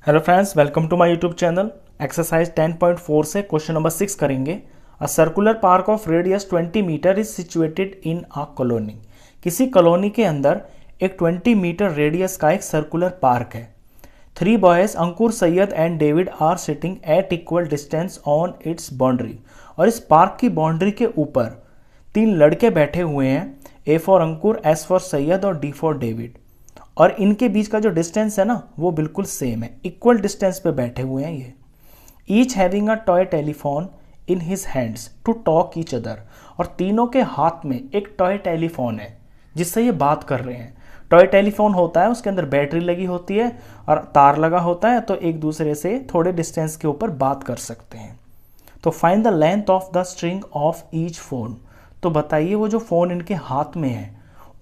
Hello friends, welcome to my YouTube channel. Exercise 10.4 से question number 6 करेंगे। A circular park of radius 20 metre is situated in a colony. किसी colony के अंदर एक 20 metre radius का एक सर्कुलर पार्क है। 3 boys Ankur, Syed and David are sitting at equal distance on its boundary. और इस पार्क की बाउंड्री के ऊपर 3 लड़के बैठे हुए हैं, A for Ankur, S for Syed और डी फॉर डेविड। और इनके बीच का जो डिस्टेंस है ना वो बिल्कुल सेम है, इक्वल डिस्टेंस पे बैठे हुए हैं ये। Each having a toy telephone in his hands to talk each other. और तीनों के हाथ में एक टॉय टेलीफोन है जिससे ये बात कर रहे हैं। टॉय टेलीफोन होता है, उसके अंदर बैटरी लगी होती है और तार लगा होता है, तो एक दूसरे से थोड़े डिस्टेंस के ऊपर बात कर सकते हैं। तो find the length of the string of each phone. तो बताइए वो जो फ़ोन इनके हाथ में है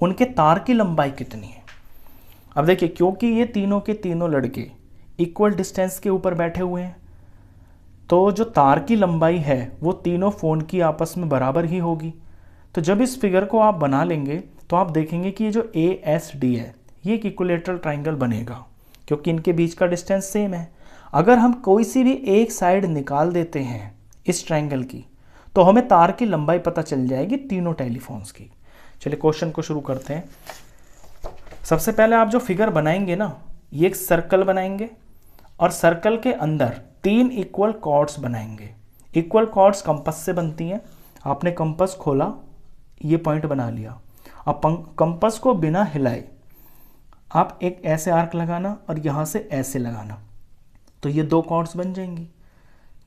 उनके तार की लंबाई कितनी है। अब देखिए, क्योंकि ये तीनों के तीनों लड़के इक्वल डिस्टेंस के ऊपर बैठे हुए हैं तो जो तार की लंबाई है वो तीनों फ़ोन की आपस में बराबर ही होगी। तो जब इस फिगर को आप बना लेंगे तो आप देखेंगे कि ये जो ए एस डी है ये एक इक्विलेटरल ट्राइंगल बनेगा क्योंकि इनके बीच का डिस्टेंस सेम है। अगर हम कोई सी भी एक साइड निकाल देते हैं इस ट्राइंगल की तो हमें तार की लंबाई पता चल जाएगी तीनों टेलीफोन्स की। चलिए क्वेश्चन को शुरू करते हैं। सबसे पहले आप जो फिगर बनाएंगे ना, ये एक सर्कल बनाएंगे और सर्कल के अंदर 3 इक्वल कॉर्ड्स बनाएंगे। इक्वल कॉर्ड्स कंपास से बनती हैं। आपने कंपास खोला, ये पॉइंट बना लिया। अब कंपास को बिना हिलाए आप एक ऐसे आर्क लगाना और यहाँ से ऐसे लगाना, तो ये 2 कॉर्ड्स बन जाएंगी।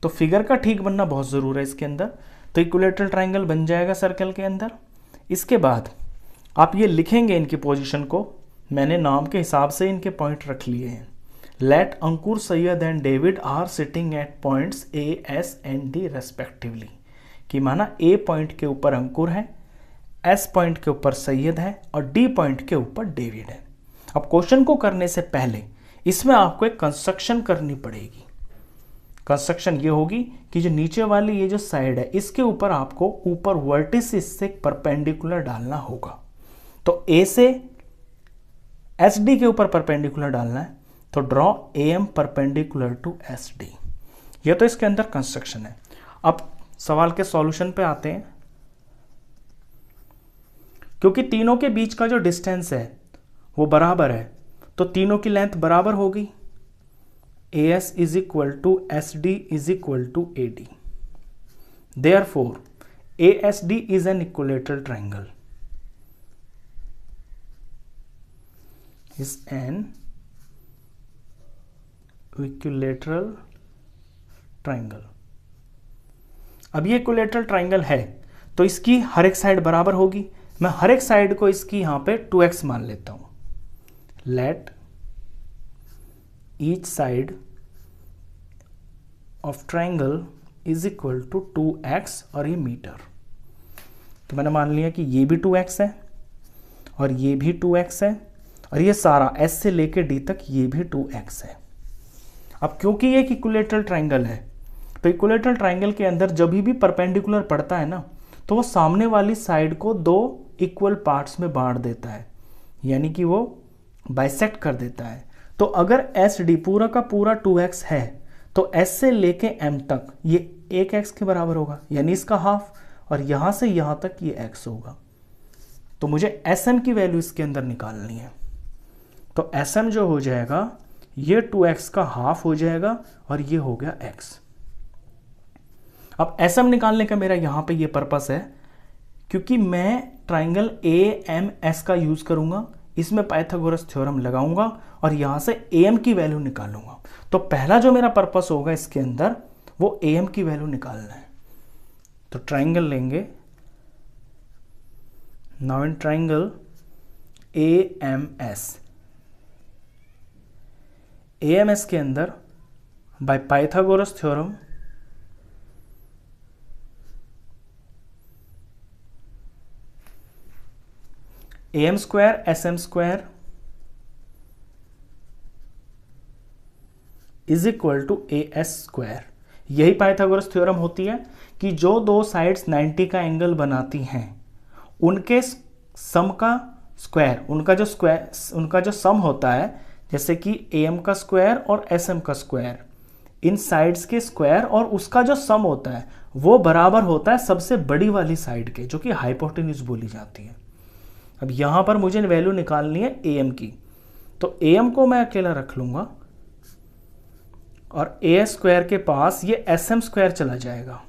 तो फिगर का ठीक बनना बहुत ज़रूरी है इसके अंदर। तो इक्विलेटरल ट्राइंगल बन जाएगा सर्कल के अंदर। इसके बाद आप ये लिखेंगे इनकी पोजीशन को। मैंने नाम के हिसाब से इनके पॉइंट रख लिए हैं। Let Ankur, Syed and David are sitting at points A S and D respectively. कि माना ए पॉइंट के ऊपर अंकुर है, एस पॉइंट के ऊपर सैयद है और डी पॉइंट के ऊपर डेविड है। अब क्वेश्चन को करने से पहले इसमें आपको एक कंस्ट्रक्शन करनी पड़ेगी। कंस्ट्रक्शन ये होगी कि जो नीचे वाली ये जो साइड है इसके ऊपर आपको ऊपर वर्टिसिस से परपेंडिकुलर डालना होगा। तो ए से एस डी के ऊपर परपेंडिकुलर डालना है, तो draw A M perpendicular to S D. ये तो इसके अंदर कंस्ट्रक्शन है। अब सवाल के सॉल्यूशन पे आते हैं। क्योंकि तीनों के बीच का जो डिस्टेंस है वो बराबर है तो तीनों की लेंथ बराबर होगी। A S is equal to S D is equal to A D. Therefore A S D is an equilateral triangle. is an equilateral triangle। अब ये इक्विलेटरल ट्राइंगल है तो इसकी हर एक साइड बराबर होगी। मैं हर एक साइड को इसकी यहां पे 2x मान लेता हूं। Let each side of triangle is equal to 2x और ये मीटर। तो मैंने मान लिया कि ये भी 2x है और ये भी 2x है और ये सारा S से लेके D तक ये भी 2x है। अब क्योंकि ये एक इक्विलेटरल ट्राइंगल है तो इक्विलेटरल ट्राइंगल के अंदर जब भी परपेंडिकुलर पड़ता है ना तो वो सामने वाली साइड को 2 इक्वल पार्ट्स में बांट देता है, यानी कि वो बाइसेक्ट कर देता है। तो अगर एस डी पूरा का पूरा 2x है तो S से लेके M तक ये 1x के बराबर होगा, यानी इसका हाफ, और यहाँ से यहाँ तक ये x होगा। तो मुझे SM की वैल्यू इसके अंदर निकालनी है। तो SM जो हो जाएगा ये 2x का हाफ हो जाएगा और ये हो गया x। अब SM निकालने का मेरा यहां पे ये पर्पस है क्योंकि मैं ट्राइंगल AMS का यूज करूंगा, इसमें पाइथागोरस थ्योरम लगाऊंगा और यहां से AM की वैल्यू निकालूंगा। तो पहला जो मेरा पर्पस होगा इसके अंदर वो AM की वैल्यू निकालना है। तो ट्राइंगल लेंगे। नाउ इन ट्राइंगल AMS के अंदर by Pythagoras theorem AM square SM square is equal to AS square. यही पाइथागोरस थ्योरम होती है कि जो 2 साइड्स 90 का एंगल बनाती हैं उनके सम का स्क्वायर, उनका जो सम होता है जैसे कि AM का स्क्वायर और SM का स्क्वायर, इन साइड्स के स्क्वायर और उसका जो सम होता है वो बराबर होता है सबसे बड़ी वाली साइड के, जो कि हाइपोटेन्यूज बोली जाती है। अब यहाँ पर मुझे वैल्यू निकालनी है AM की, तो AM को मैं अकेला रख लूँगा और AS स्क्वायर के पास ये SM स्क्वायर चला जाएगा,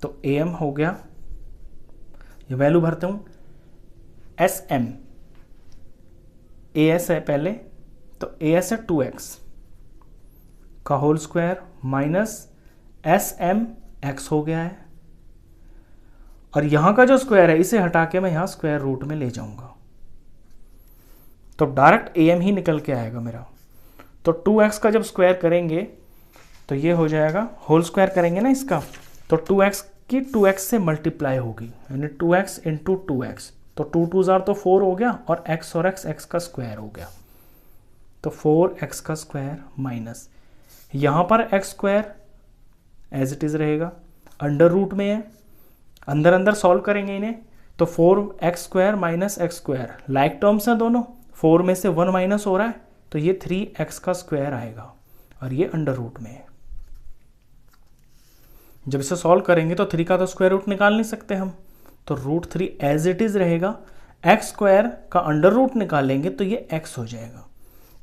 तो AM हो गया, ये वैल्यू भरता हूँ, SM AS है पहले, तो AS है 2x का whole square minus SM x हो गया है, और यहां का जो स्क्वायर है इसे हटा के मैं यहां स्क्वायर रूट में ले जाऊंगा, तो डायरेक्ट AM ही निकल के आएगा मेरा। तो 2x का जब स्क्वायर करेंगे तो ये हो जाएगा, होल स्क्वायर करेंगे ना इसका, तो 2x की 2x से मल्टीप्लाई होगी, यानी 2x इंटू 2x, तो 2 2 जार तो 4 हो गया, और x और x का स्क्वायर हो गया, तो 4x का स्क्वायर माइनस यहाँ पर x square as it is रहेगा, अंडर रूट में है, अंदर अंदर सॉल्व करेंगे इन्हें, तो 4x square minus x square like terms हैं दोनों, 4 में से 1 माइनस हो रहा है, तो ये 3x का स्क्वायर आएगा, और ये अंडर रूट में है। जब इसे सॉल्व करेंगे तो 3 का तो स्क्वायर रूट निकाल नहीं सकते हम, तो √3 एज इट इज रहेगा, x स्क्वायर का अंडर रूट निकालेंगे तो ये x हो जाएगा।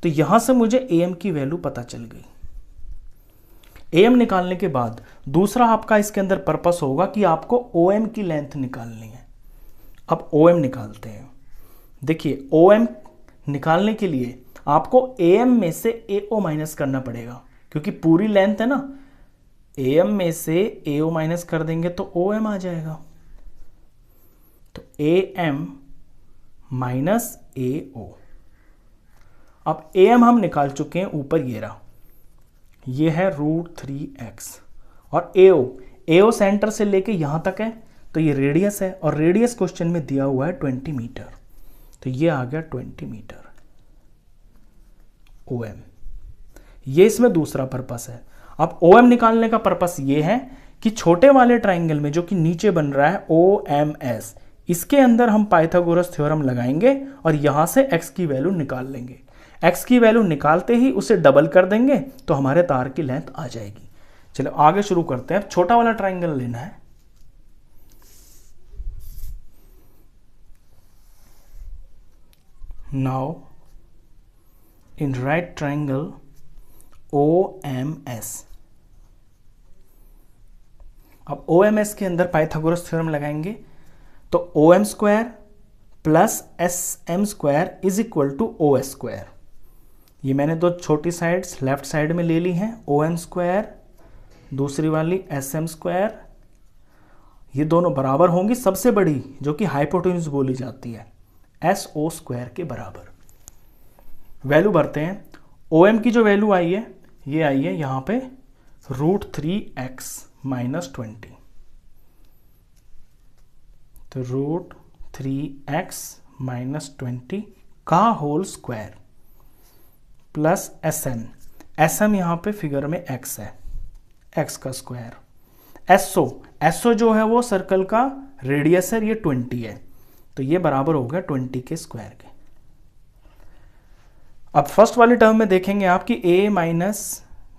तो यहां से मुझे AM की वैल्यू पता चल गई। AM निकालने के बाद दूसरा आपका इसके अंदर पर्पस होगा कि आपको OM की लेंथ निकालनी है। अब OM निकालते हैं। देखिए OM निकालने के लिए आपको AM में से AO माइनस करना पड़ेगा, क्योंकि पूरी लेंथ है ना, AM में से AO माइनस कर देंगे तो OM आ जाएगा, तो AM माइनस AO। अब AM हम निकाल चुके हैं, ऊपर ये रहा, ये है √3x, और AO सेंटर से लेके यहां तक है, तो ये रेडियस है, और रेडियस क्वेश्चन में दिया हुआ है 20 मीटर, तो ये आ गया 20 मीटर OM। ये इसमें दूसरा पर्पस है। अब OM निकालने का पर्पस ये है कि छोटे वाले ट्राइंगल में जो कि नीचे बन रहा है OMS, इसके अंदर हम पाइथागोरस थ्योरम लगाएंगे और यहां से x की वैल्यू निकाल लेंगे। x की वैल्यू निकालते ही उसे डबल कर देंगे तो हमारे तार की लेंथ आ जाएगी। चलो आगे शुरू करते हैं। छोटा वाला ट्राइंगल लेना है। Now in right triangle OMS, अब OMS के अंदर पाइथागोरस थ्योरम लगाएंगे, तो OM square plus SM square is equal to OS square. ये मैंने दो छोटी साइड्स लेफ्ट साइड में ले ली हैं, OM स्क्वायर, दूसरी वाली SM स्क्वायर, ये दोनों बराबर होंगी सबसे बड़ी जो कि हाइपोटेन्यूज बोली जाती है SO स्क्वायर के बराबर। वैल्यू भरते हैं। OM की जो वैल्यू आई है ये आई है यहाँ पे √3x माइनस 20, तो √3x माइनस 20 का होल स्क्वायर प्लस SM यहाँ पे फिगर में x है, x का स्क्वायर। SO जो है वो सर्कल का रेडियस है, ये 20 है, तो ये बराबर हो गया 20 के स्क्वायर के। अब फर्स्ट वाली टर्म में देखेंगे आपकी a minus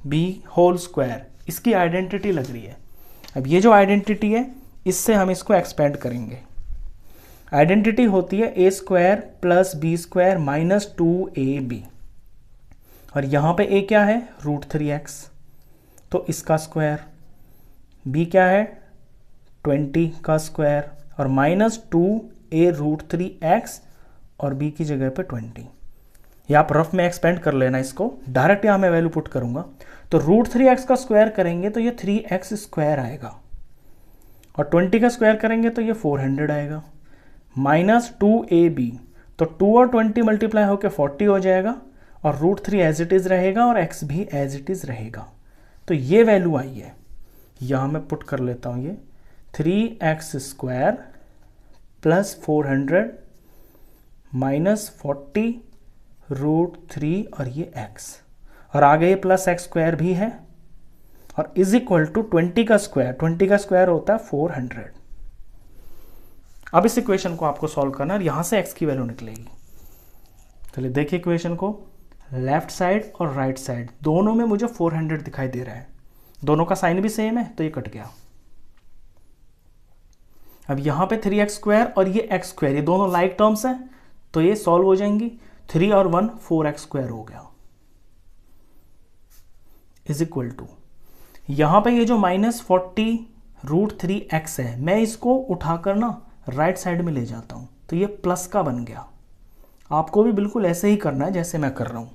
B whole square, इसकी आइडेंटिटी लग रही है। अब ये जो आइडेंटिटी है इससे हम इसको एक्सपेंड करेंगे। आइडेंटिटी होती है a square plus B square minus 2ab, और यहाँ पे a क्या है √3x, तो इसका स्क्वायर, b क्या है 20 का स्क्वायर, और माइनस 2a √3x, और b की जगह पे 20। ये आप रफ में एक्सपेंड कर लेना इसको, डायरेक्ट यहाँ मैं वैल्यू पुट करूंगा, तो √3x का स्क्वायर करेंगे तो ये 3x स्क्वायर आएगा, और 20 का स्क्वायर करेंगे तो ये 400 आएगा, माइनस 2ab, तो 2 और 20 मल्टीप्लाई होकर 40 हो जाएगा, और √3 एज इट इज रहेगा और x भी एज इट इज रहेगा। तो ये वैल्यू आई है, यहाँ मैं पुट कर लेता हूँ, ये 3x स्क्वायर प्लस 400 माइनस 40 √3 और ये x, और आगे ये प्लस x स्क्वायर भी है, और इज इक्वल टू 20 का स्क्वायर, 20 का स्क्वायर होता है 400। अब इस इक्वेशन को आपको सॉल्व करना है, यहां से x की वैल्यू निकलेगी। चलिए देखिए इक्वेशन को, लेफ्ट साइड और राइट साइड दोनों में मुझे 400 दिखाई दे रहा है, दोनों का साइन भी सेम है तो ये कट गया। अब यहाँ पे 3x² और ये x², ये दोनों लाइक टर्म्स हैं तो ये सॉल्व हो जाएंगी। 3 और 1 4x² हो गया, इज इक्वल टू यहाँ पे ये जो -40√3x है, मैं इसको उठाकर ना राइट साइड में ले जाता हूँ तो ये प्लस का बन गया। आपको भी बिल्कुल ऐसे ही करना है जैसे मैं कर रहा हूँ।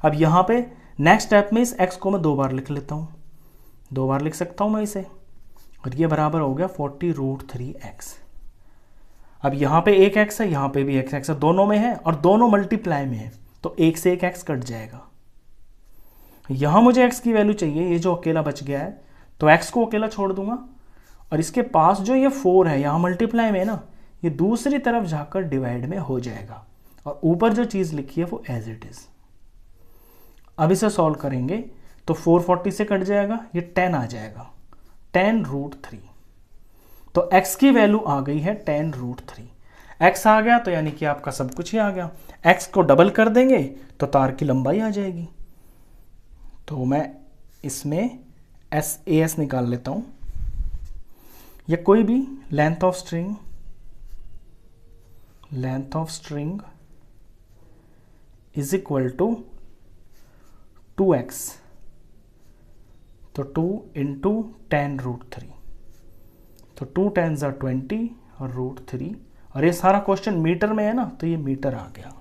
अब यहाँ पे नेक्स्ट स्टेप में इस x को मैं 2 बार लिख लेता हूँ, 2 बार लिख सकता हूँ मैं इसे, और ये बराबर हो गया 40√3x। अब यहाँ पे एक x है, यहाँ पे भी एक x है, दोनों में है और दोनों मल्टीप्लाई में है तो एक से एक x कट जाएगा। यहाँ मुझे x की वैल्यू चाहिए, ये जो अकेला बच गया है तो x को अकेला छोड़ दूंगा और इसके पास जो ये 4 है यहाँ मल्टीप्लाई में है ना, ये दूसरी तरफ जाकर डिवाइड में हो जाएगा और ऊपर जो चीज़ लिखी है वो एज इट इज। अब इसे सॉल्व करेंगे तो 440 से कट जाएगा, ये 10 आ जाएगा, 10√3। तो x की वैल्यू आ गई है 10√3। x आ गया तो यानी कि आपका सब कुछ ही आ गया। x को डबल कर देंगे तो तार की लंबाई आ जाएगी। तो मैं इसमें SAS निकाल लेता हूं, या कोई भी length of string is equal to 2x, तो 2 इंटू 10√3, तो 2 10s are 20 और √3, और ये सारा क्वेश्चन मीटर में है ना तो ये मीटर आ गया।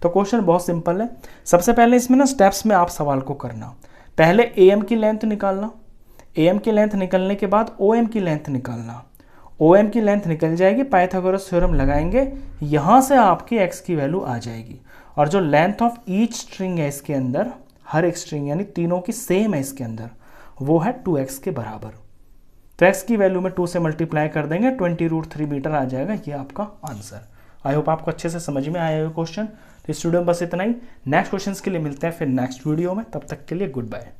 तो क्वेश्चन बहुत सिंपल है। सबसे पहले इसमें ना स्टेप्स में आप सवाल को करना, पहले AM की लेंथ निकालना, AM की लेंथ निकलने के बाद OM की लेंथ निकालना, OM की लेंथ निकल जाएगी, पाइथागोरस थ्योरम लगाएंगे, यहाँ से आपकी x की वैल्यू आ जाएगी। और जो लेंथ ऑफ ईच स्ट्रिंग है इसके अंदर, हर एक स्ट्रिंग यानी तीनों की सेम है इसके अंदर, वो है 2x के बराबर। तो x की वैल्यू में 2 से मल्टीप्लाई कर देंगे, 20√3 मीटर आ जाएगा, ये आपका आंसर। आई होप आपको अच्छे से समझ में आया है क्वेश्चन। तो इस वीडियो में बस इतना ही। नेक्स्ट क्वेश्चंस के लिए मिलते हैं फिर नेक्स्ट वीडियो में, तब तक के लिए गुड बाय।